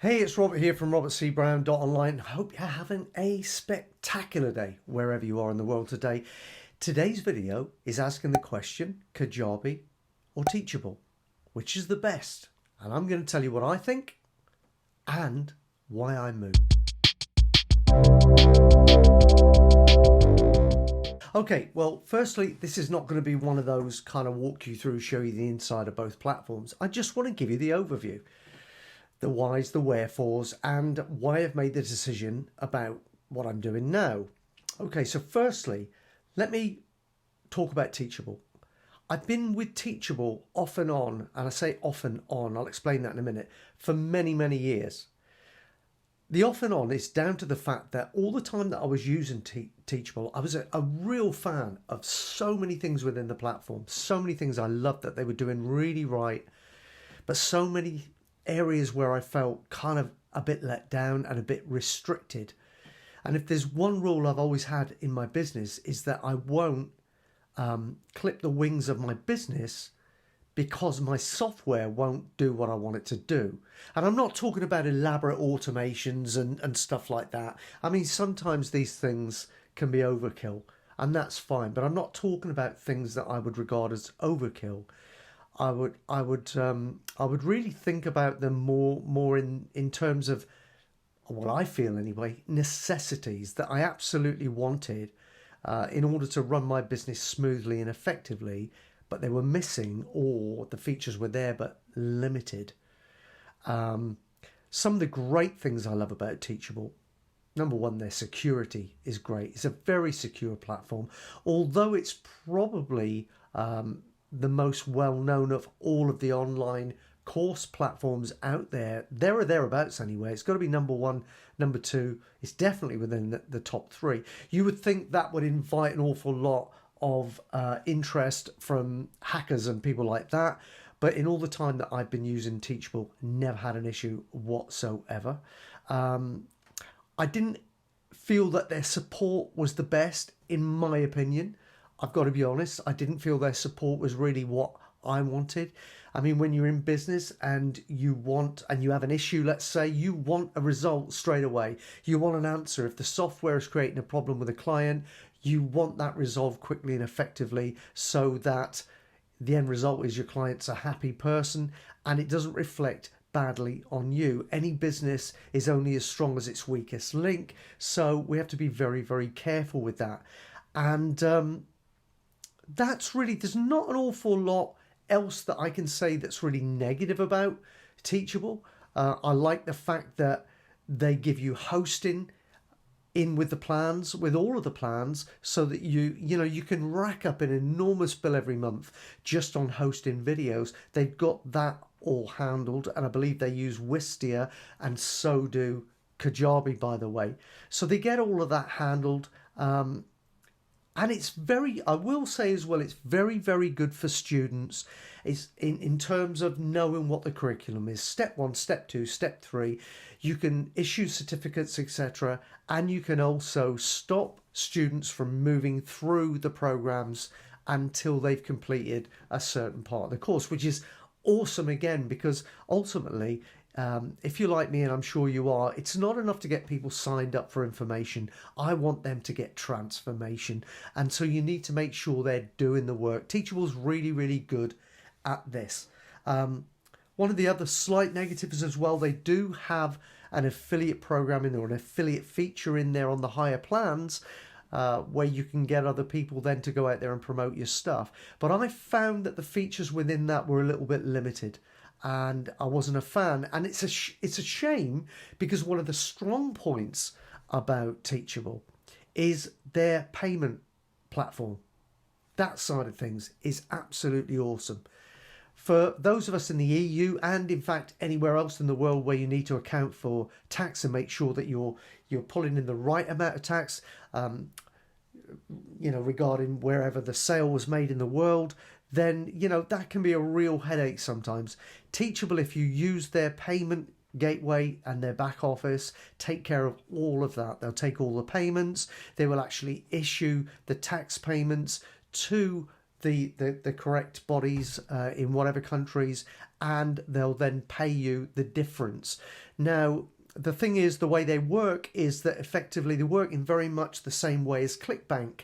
Hey, it's Robert here from robertcbrown.online. I hope you're having a spectacular day wherever you are in the world today. Today's video is asking the question, Kajabi or Teachable? Which is the best? And I'm going to tell you what I think and why I moved. Okay, well, firstly, this is not going to be one of those kind of walk you through, show you the inside of both platforms. I just want to give you the overview. The whys, the wherefores, and why I've made the decision about what I'm doing now. Okay, so firstly, let me talk about Teachable. I've been with Teachable off and on, and I say off and on, I'll explain that in a minute, for many, many years. The off and on is down to the fact that all the time that I was using Teachable, I was a real fan of so many things within the platform, so many things I loved that they were doing really right, but so many areas where I felt kind of a bit let down and a bit restricted. And if there's one rule I've always had in my business is that I won't clip the wings of my business because my software won't do what I want it to do. And I'm not talking about elaborate automations and stuff like that. I mean, sometimes these things can be overkill and that's fine, but I'm not talking about things that I would regard as overkill. I would really think about them more in terms of what I feel anyway, necessities that I absolutely wanted in order to run my business smoothly and effectively, but they were missing or the features were there but limited. Some of the great things I love about Teachable, number one, their security is great. It's a very secure platform, although it's probably the most well-known of all of the online course platforms out there. There or thereabouts anyway. It's got to be number one, number two. It's definitely within the top three. You would think that would invite an awful lot of interest from hackers and people like that. But in all the time that I've been using Teachable, never had an issue whatsoever. I didn't feel that their support was the best, in my opinion. I've got to be honest, I didn't feel their support was really what I wanted. I mean, when you're in business and you have an issue, let's say, you want a result straight away. You want an answer. If the software is creating a problem with a client, you want that resolved quickly and effectively so that the end result is your client's a happy person and it doesn't reflect badly on you. Any business is only as strong as its weakest link. So we have to be very, very careful with that. And that's really, there's not an awful lot else that I can say that's really negative about Teachable. I like the fact that they give you hosting in with the plans, with all of the plans, so that you can rack up an enormous bill every month just on hosting videos. They've got that all handled, and I believe they use Wistia, and so do Kajabi, by the way. So they get all of that handled. And it's very, I will say as well, it's very, very good for students. It's in terms of knowing what the curriculum is. Step 1, step 2, step 3. You can issue certificates, etc. And you can also stop students from moving through the programs until they've completed a certain part of the course, which is awesome again, because ultimately, if you're like me, and I'm sure you are, it's not enough to get people signed up for information. I want them to get transformation. And so you need to make sure they're doing the work. Teachable's really, really good at this. One of the other slight negatives as well, they do have an affiliate program in there, or an affiliate feature in there on the higher plans, where you can get other people then to go out there and promote your stuff. But I found that the features within that were a little bit limited, and I wasn't a fan. And it's a shame, because one of the strong points about Teachable is their payment platform. That side of things is absolutely awesome. For those of us in the EU, and in fact anywhere else in the world where you need to account for tax and make sure that you're pulling in the right amount of tax, regarding wherever the sale was made in the world, then that can be a real headache sometimes. Teachable, if you use their payment gateway and their back office, take care of all of that. They'll take all the payments. They will actually issue the tax payments to the correct bodies in whatever countries, and they'll then pay you the difference. Now, the thing is, the way they work is that effectively they work in very much the same way as ClickBank.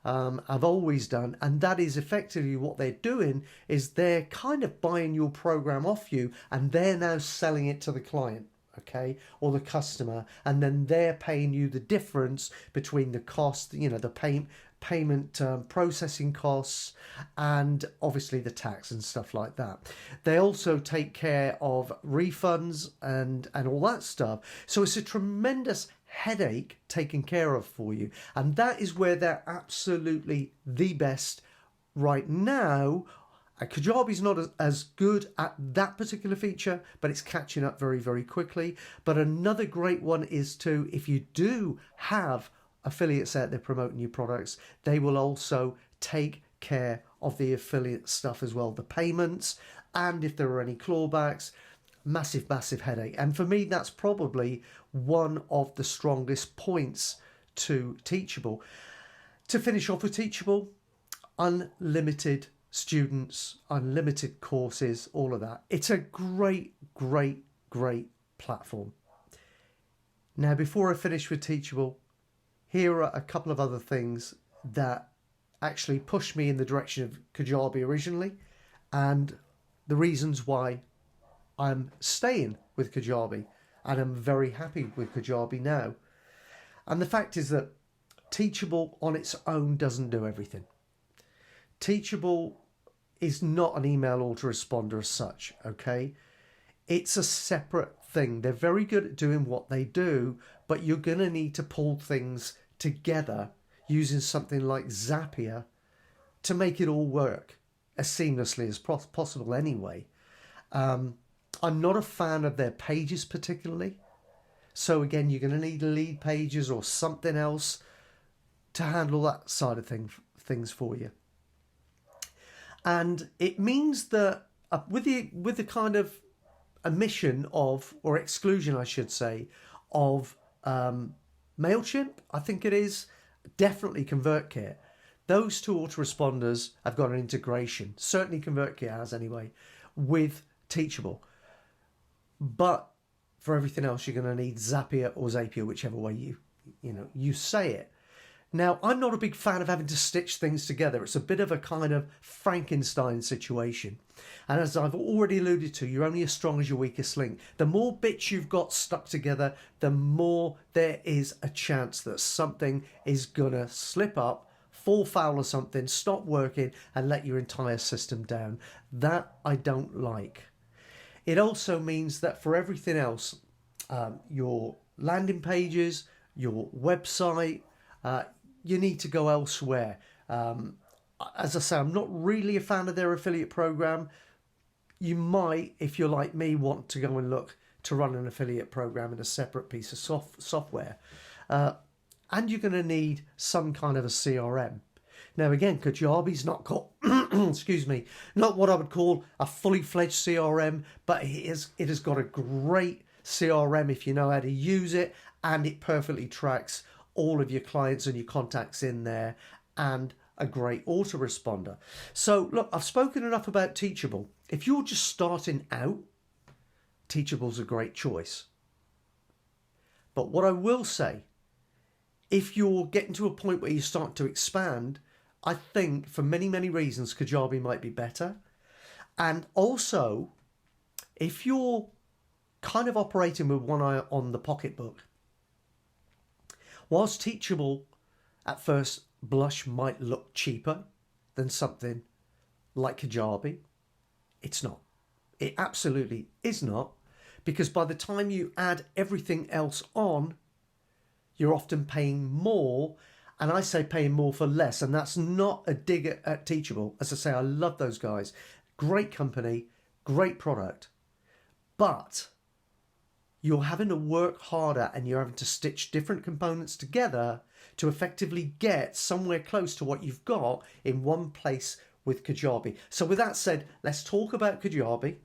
I've always done, and that is effectively what they're doing is they're kind of buying your program off you, and they're now selling it to the client, okay, or the customer, and then they're paying you the difference between the cost, you know, the payment processing costs, and obviously the tax and stuff like that. They also take care of refunds and all that stuff. So it's a tremendous headache taken care of for you, and that is where they're absolutely the best right now. Kajabi's not as good at that particular feature, but it's catching up very, very quickly. But another great one is to, if you do have affiliates out there promoting your products, they will also take care of the affiliate stuff as well, the payments, and if there are any clawbacks. Massive headache. And for me, that's probably one of the strongest points to Teachable. To finish off with Teachable, unlimited students, unlimited courses, all of that. It's a great platform. Now, before I finish with Teachable, here are a couple of other things that actually pushed me in the direction of Kajabi originally, and the reasons why I'm staying with Kajabi, and I'm very happy with Kajabi now. And the fact is that Teachable on its own doesn't do everything. Teachable is not an email autoresponder as such, okay? It's a separate thing. They're very good at doing what they do, but you're going to need to pull things together using something like Zapier to make it all work as seamlessly as possible anyway. I'm not a fan of their pages particularly. So again, you're going to need lead pages or something else to handle that side of things for you. And it means that with the kind of omission of, or exclusion I should say, of MailChimp, I think it is, definitely ConvertKit. Those two autoresponders have got an integration, certainly ConvertKit has anyway, with Teachable. But for everything else, you're going to need Zapier or Zapier, whichever way you say it. Now, I'm not a big fan of having to stitch things together. It's a bit of a kind of Frankenstein situation. And as I've already alluded to, you're only as strong as your weakest link. The more bits you've got stuck together, the more there is a chance that something is going to slip up, fall foul or something, stop working, and let your entire system down. That I don't like. It also means that for everything else, your landing pages, your website, you need to go elsewhere. As I say, I'm not really a fan of their affiliate program. You might, if you're like me, want to go and look to run an affiliate program in a separate piece of software. And you're going to need some kind of a CRM. Now, again, Kajabi's not got, excuse me, not what I would call a fully fledged CRM, but it has got a great CRM if you know how to use it, and it perfectly tracks all of your clients and your contacts in there, and a great autoresponder. So, look, I've spoken enough about Teachable. If you're just starting out, Teachable's a great choice. But what I will say, if you're getting to a point where you start to expand, I think for many reasons Kajabi might be better. And also, if you're kind of operating with one eye on the pocketbook, whilst Teachable at first blush might look cheaper than something like Kajabi, it's not. It absolutely is not, because by the time you add everything else on, you're often paying more. And I say paying more for less, and that's not a dig at Teachable. As I say, I love those guys. Great company, great product. But you're having to work harder, and you're having to stitch different components together to effectively get somewhere close to what you've got in one place with Kajabi. So with that said, let's talk about Kajabi.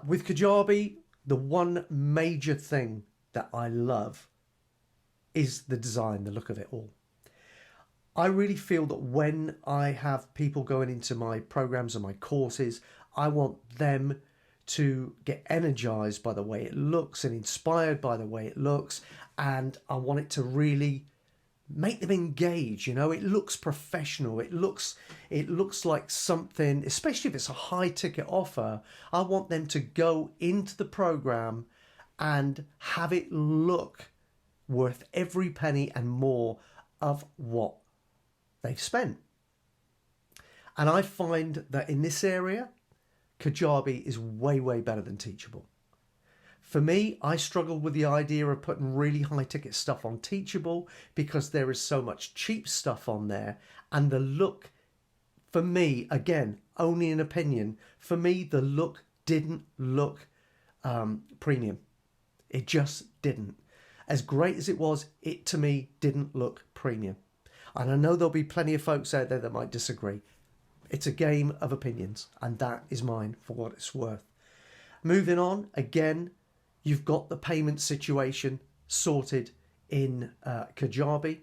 With Kajabi, the one major thing that I love is the design, the look of it all. I really feel that when I have people going into my programs and my courses, I want them to get energized by the way it looks and inspired by the way it looks. And I want it to really make them engage. You know, it looks professional. It looks like something, especially if it's a high ticket offer. I want them to go into the program and have it look worth every penny and more of what they've spent. And I find that in this area, Kajabi is way, way better than Teachable. For me, I struggle with the idea of putting really high ticket stuff on Teachable because there is so much cheap stuff on there. And the look, for me, again, only an opinion, for me, the look didn't look premium. It just didn't. As great as it was, it to me didn't look premium. And I know there'll be plenty of folks out there that might disagree. It's a game of opinions, and that is mine for what it's worth. Moving on, again, you've got the payment situation sorted in Kajabi.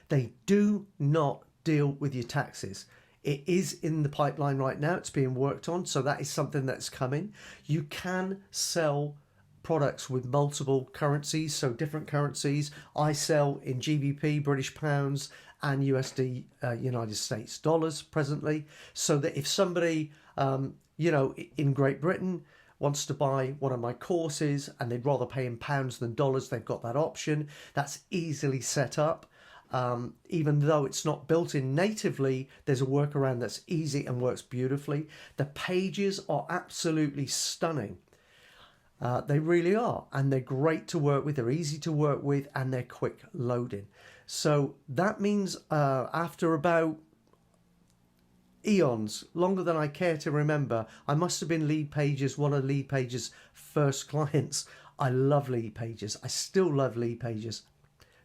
They do not deal with your taxes. It is in the pipeline right now. It's being worked on, so that is something that's coming. You can sell products with multiple currencies, so different currencies. I sell in GBP, British pounds, and USD, United States dollars presently, so that if somebody, in Great Britain wants to buy one of my courses and they'd rather pay in pounds than dollars, they've got that option. That's easily set up. Even though it's not built in natively, there's a workaround that's easy and works beautifully. The pages are absolutely stunning. They really are, and they're great to work with, they're easy to work with, and they're quick loading. So that means after about eons, longer than I care to remember, I must have been Lead Pages, one of Lead Pages' first clients. I love Lead Pages. I still love Lead Pages.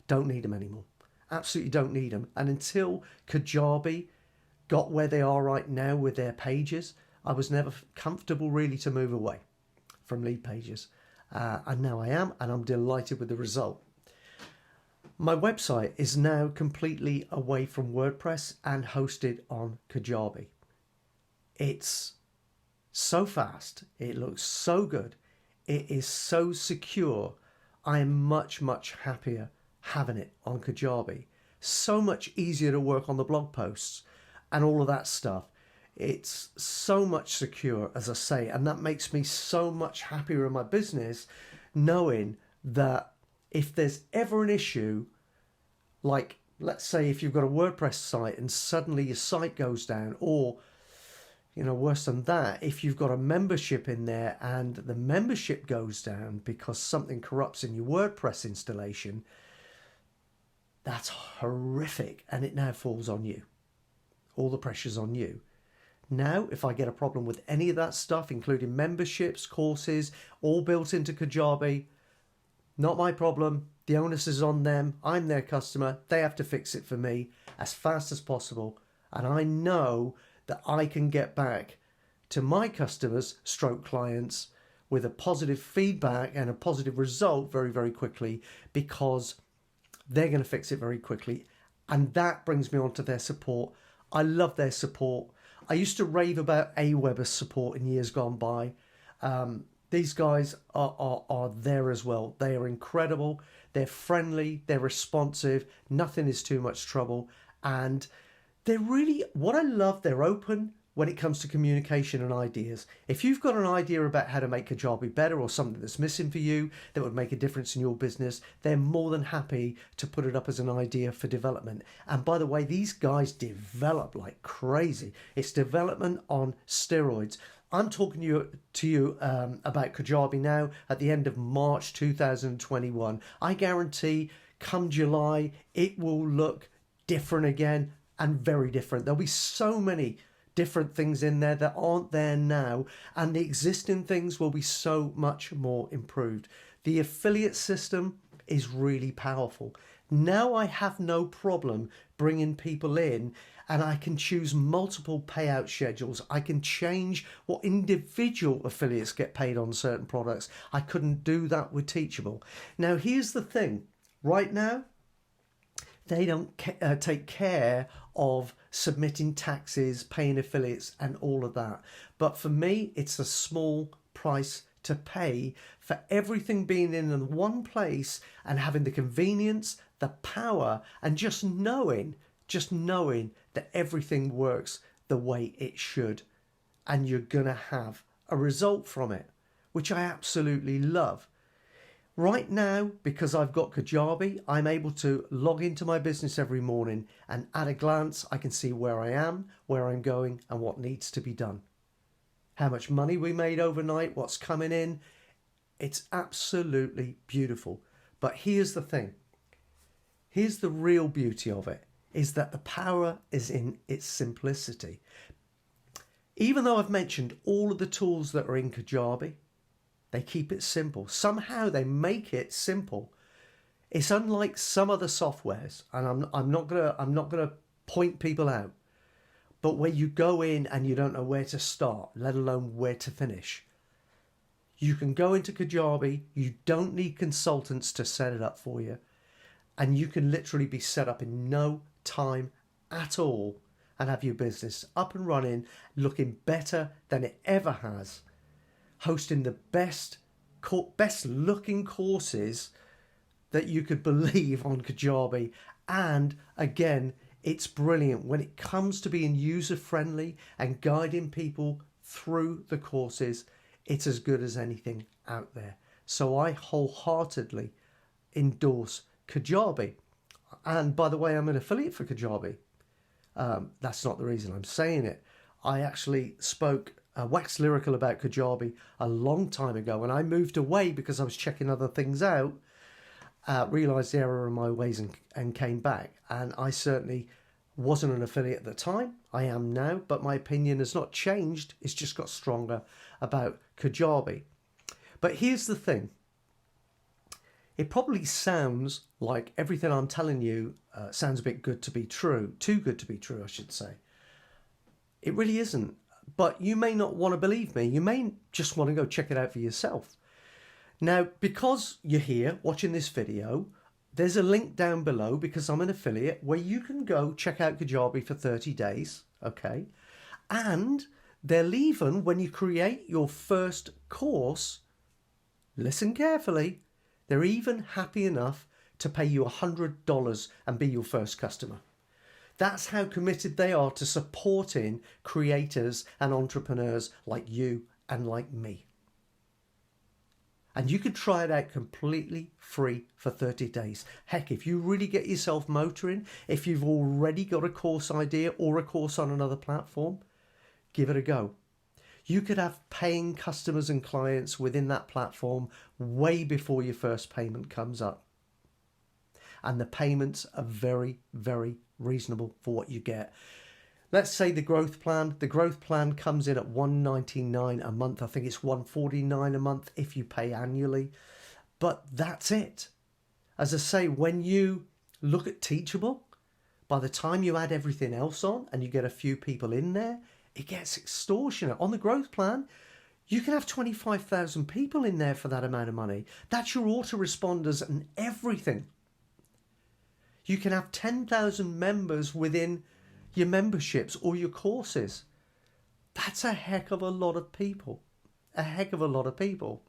Don't need them anymore. Absolutely don't need them. And until Kajabi got where they are right now with their pages, I was never comfortable really to move away from Lead Pages. And now I am, and I'm delighted with the result. My website is now completely away from WordPress and hosted on Kajabi. It's so fast. It looks so good. It is so secure. I am much, much happier having it on Kajabi. So much easier to work on the blog posts and all of that stuff. It's so much secure, as I say, and that makes me so much happier in my business, knowing that if there's ever an issue, like let's say if you've got a WordPress site and suddenly your site goes down, or worse than that, if you've got a membership in there and the membership goes down because something corrupts in your WordPress installation, that's horrific, and it now falls on you. All the pressure's on you. Now, if I get a problem with any of that stuff, including memberships, courses, all built into Kajabi, not my problem. The onus is on them. I'm their customer. They have to fix it for me as fast as possible. And I know that I can get back to my customers, stroke clients, with a positive feedback and a positive result very, very quickly, because they're going to fix it very quickly. And that brings me on to their support. I love their support. I used to rave about Aweber Support in years gone by. These guys are there as well. They are incredible. They're friendly. They're responsive. Nothing is too much trouble. And they're really, what I love, they're open when it comes to communication and ideas. If you've got an idea about how to make Kajabi better, or something that's missing for you that would make a difference in your business, they're more than happy to put it up as an idea for development. And by the way, these guys develop like crazy. It's development on steroids. I'm talking to you about Kajabi now at the end of March 2021. I guarantee come July, it will look different again, and very different. There'll be so many different things in there that aren't there now, and the existing things will be so much more improved. The affiliate system is really powerful. Now I have no problem bringing people in, and I can choose multiple payout schedules. I can change what individual affiliates get paid on certain products. I couldn't do that with Teachable. Now here's the thing. Right now, They don't take care of submitting taxes, paying affiliates and all of that. But for me, it's a small price to pay for everything being in one place and having the convenience, the power, and just knowing that everything works the way it should. And you're going to have a result from it, which I absolutely love. Right now, because I've got Kajabi, I'm able to log into my business every morning, and at a glance, I can see where I am, where I'm going, and what needs to be done. How much money we made overnight, what's coming in. It's absolutely beautiful. But here's the thing. Here's the real beauty of it, is that the power is in its simplicity. Even though I've mentioned all of the tools that are in Kajabi, they keep it simple. Somehow they make it simple. It's unlike some other softwares, and I'm not gonna point people out, but where you go in and you don't know where to start, let alone where to finish. You can go into Kajabi. You don't need consultants to set it up for you, and you can literally be set up in no time at all and have your business up and running, looking better than it ever has. Hosting the best looking courses that you could believe on Kajabi. And again, it's brilliant when it comes to being user friendly and guiding people through the courses. It's as good as anything out there. So I wholeheartedly endorse Kajabi. And by the way, I'm an affiliate for Kajabi. That's not the reason I'm saying it. I actually spoke waxed lyrical about Kajabi a long time ago, when I moved away because I was checking other things out, realised the error in my ways and came back. And I certainly wasn't an affiliate at the time. I am now, but my opinion has not changed. It's just got stronger about Kajabi. But here's the thing. It probably sounds like everything I'm telling you sounds a bit good to be true. Too good to be true, I should say. It really isn't. But you may not want to believe me. You may just want to go check it out for yourself. Now, because you're here watching this video, there's a link down below, because I'm an affiliate, where you can go check out Kajabi for 30 days. Okay. And they'll even, when you create your first course, listen carefully, they're even happy enough to pay you $100 and be your first customer. That's how committed they are to supporting creators and entrepreneurs like you and like me. And you can try it out completely free for 30 days. Heck, if you really get yourself motoring, if you've already got a course idea or a course on another platform, give it a go. You could have paying customers and clients within that platform way before your first payment comes up. And the payments are very, very reasonable for what you get. Let's say the growth plan comes in at $199 a month. I think it's $149 a month if you pay annually. But that's it. As I say, when you look at Teachable, by the time you add everything else on and you get a few people in there, it gets extortionate. On the growth plan, you can have 25,000 people in there for that amount of money. That's your autoresponders and everything. You can have 10,000 members within your memberships or your courses. That's a heck of a lot of people. A heck of a lot of people.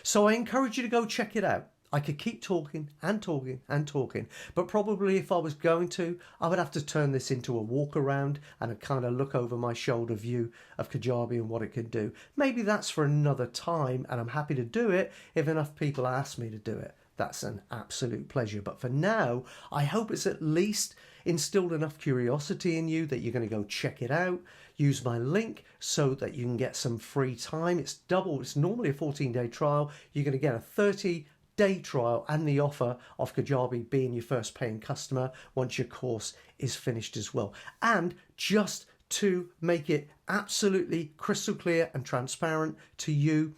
So I encourage you to go check it out. I could keep talking and talking and talking, but probably if I was going to, I would have to turn this into a walk around and a kind of look over my shoulder view of Kajabi and what it can do. Maybe that's for another time, and I'm happy to do it if enough people ask me to do it. That's an absolute pleasure. But for now, I hope it's at least instilled enough curiosity in you that you're going to go check it out. Use my link so that you can get some free time. It's double. It's normally a 14-day trial. You're going to get a 30-day trial and the offer of Kajabi being your first paying customer once your course is finished as well. And just to make it absolutely crystal clear and transparent to you,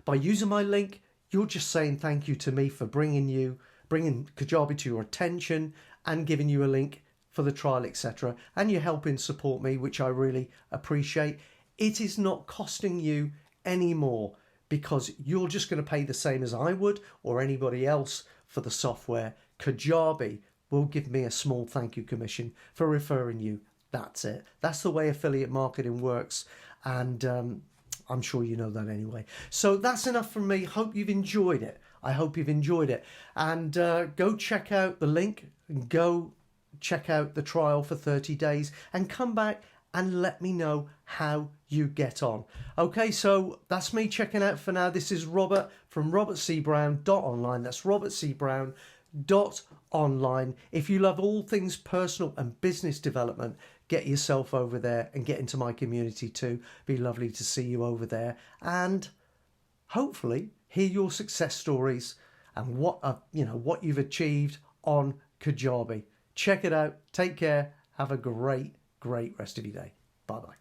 by using my link, you're just saying thank you to me for bringing Kajabi to your attention and giving you a link for the trial, etc. And you're helping support me, which I really appreciate. It is not costing you any more because you're just going to pay the same as I would or anybody else for the software. Kajabi will give me a small thank you commission for referring you. That's it. That's the way affiliate marketing works. And I'm sure you know that anyway. So that's enough from me. Hope you've enjoyed it. I hope you've enjoyed it. And go check out the link. And go check out the trial for 30 days. And come back and let me know how you get on. Okay, so that's me checking out for now. This is Robert from robertcbrown.online. That's robertcbrown.online. If you love all things personal and business development, get yourself over there and get into my community too. Be lovely to see you over there and hopefully hear your success stories and what you've achieved on Kajabi. Check it out. Take care. Have a great rest of your day. Bye-bye.